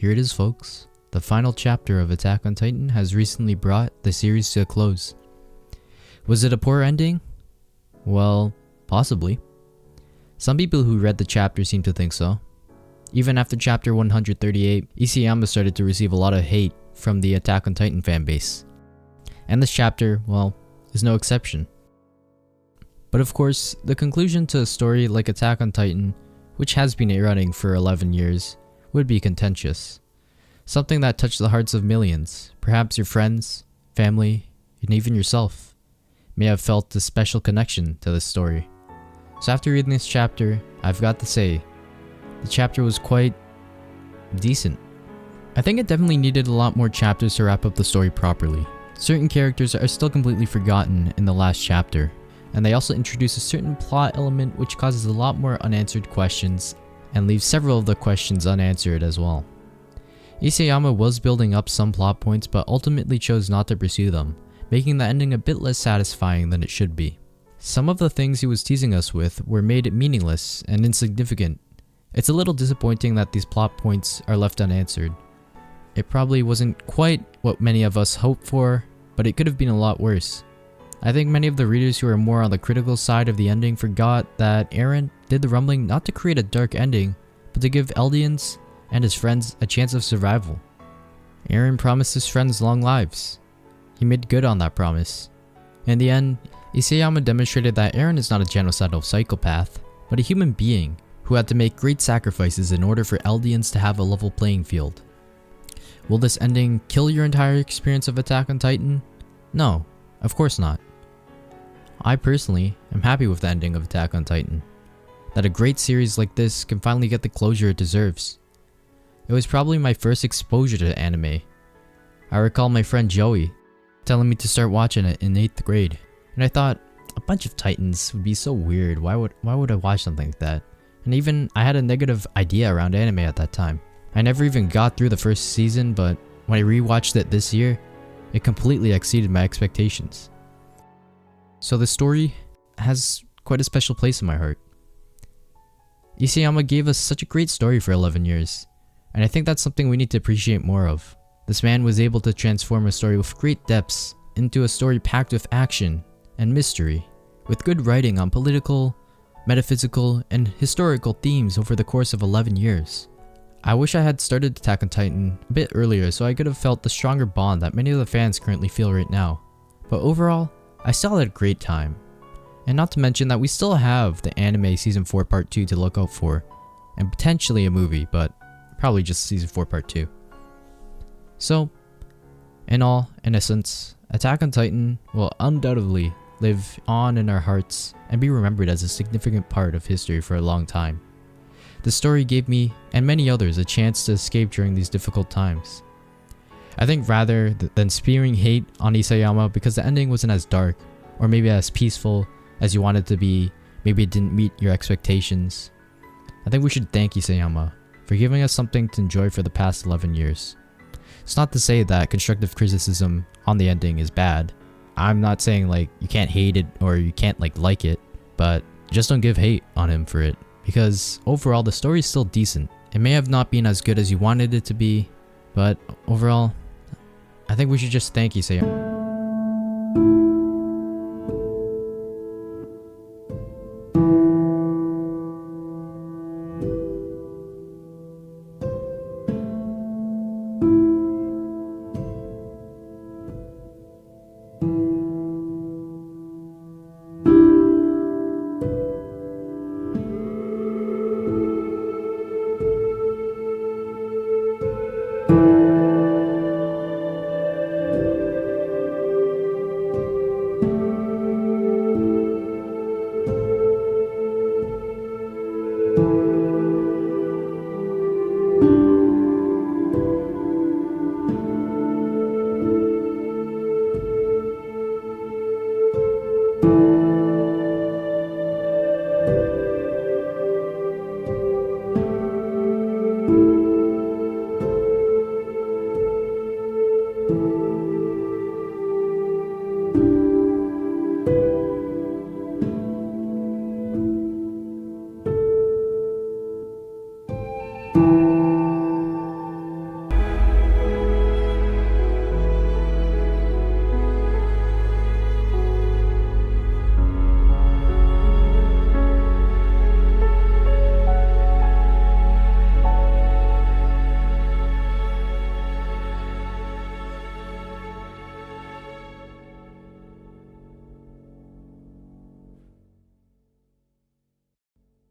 here it is, folks. The final chapter of Attack on Titan has recently brought the series to a close. Was it a poor ending? Well, possibly. Some people who read the chapter seem to think so. Even after chapter 138, Isayama started to receive a lot of hate from the Attack on Titan fanbase. And this chapter, well, is no exception. But of course, the conclusion to a story like Attack on Titan, which has been running for 11 years, would be contentious. Something that touched the hearts of millions, perhaps your friends, family, and even yourself, may have felt a special connection to this story. So after reading this chapter, I've got to say, the chapter was quite decent. I think it definitely needed a lot more chapters to wrap up the story properly. Certain characters are still completely forgotten in the last chapter, and they also introduce a certain plot element which causes a lot more unanswered questions and leaves several of the questions unanswered as well. Isayama was building up some plot points but ultimately chose not to pursue them, making the ending a bit less satisfying than it should be. Some of the things he was teasing us with were made meaningless and insignificant. It's a little disappointing that these plot points are left unanswered. It probably wasn't quite what many of us hoped for, but it could have been a lot worse. I think many of the readers who are more on the critical side of the ending forgot that Eren did the rumbling not to create a dark ending, but to give Eldians and his friends a chance of survival. Eren promised his friends long lives. He made good on that promise. In the end, Isayama demonstrated that Eren is not a genocidal psychopath, but a human being who had to make great sacrifices in order for Eldians to have a level playing field. Will this ending kill your entire experience of Attack on Titan? No, of course not. I personally am happy with the ending of Attack on Titan. That a great series like this can finally get the closure it deserves. It was probably my first exposure to anime. I recall my friend Joey telling me to start watching it in 8th grade, and I thought, a bunch of Titans would be so weird, why would I watch something like that? And even I had a negative idea around anime at that time. I never even got through the first season, but when I rewatched it this year, it completely exceeded my expectations. So the story has quite a special place in my heart. Isayama gave us such a great story for 11 years, and I think that's something we need to appreciate more of. This man was able to transform a story with great depths into a story packed with action and mystery, with good writing on political, metaphysical, and historical themes over the course of 11 years. I wish I had started Attack on Titan a bit earlier so I could have felt the stronger bond that many of the fans currently feel right now. But overall, I still had a great time. And not to mention that we still have the anime Season 4 Part 2 to look out for, and potentially a movie, but probably just Season 4 Part 2. So, in essence, Attack on Titan will undoubtedly live on in our hearts and be remembered as a significant part of history for a long time. The story gave me and many others a chance to escape during these difficult times. I think rather than spewing hate on Isayama because the ending wasn't as dark or maybe as peaceful as you wanted it to be, maybe it didn't meet your expectations, I think we should thank Isayama for giving us something to enjoy for the past 11 years. It's not to say that constructive criticism on the ending is bad. I'm not saying like you can't hate it or you can't like it, but just don't give hate on him for it. Because overall the story is still decent. It may have not been as good as you wanted it to be, but overall, I think we should just thank Isayama.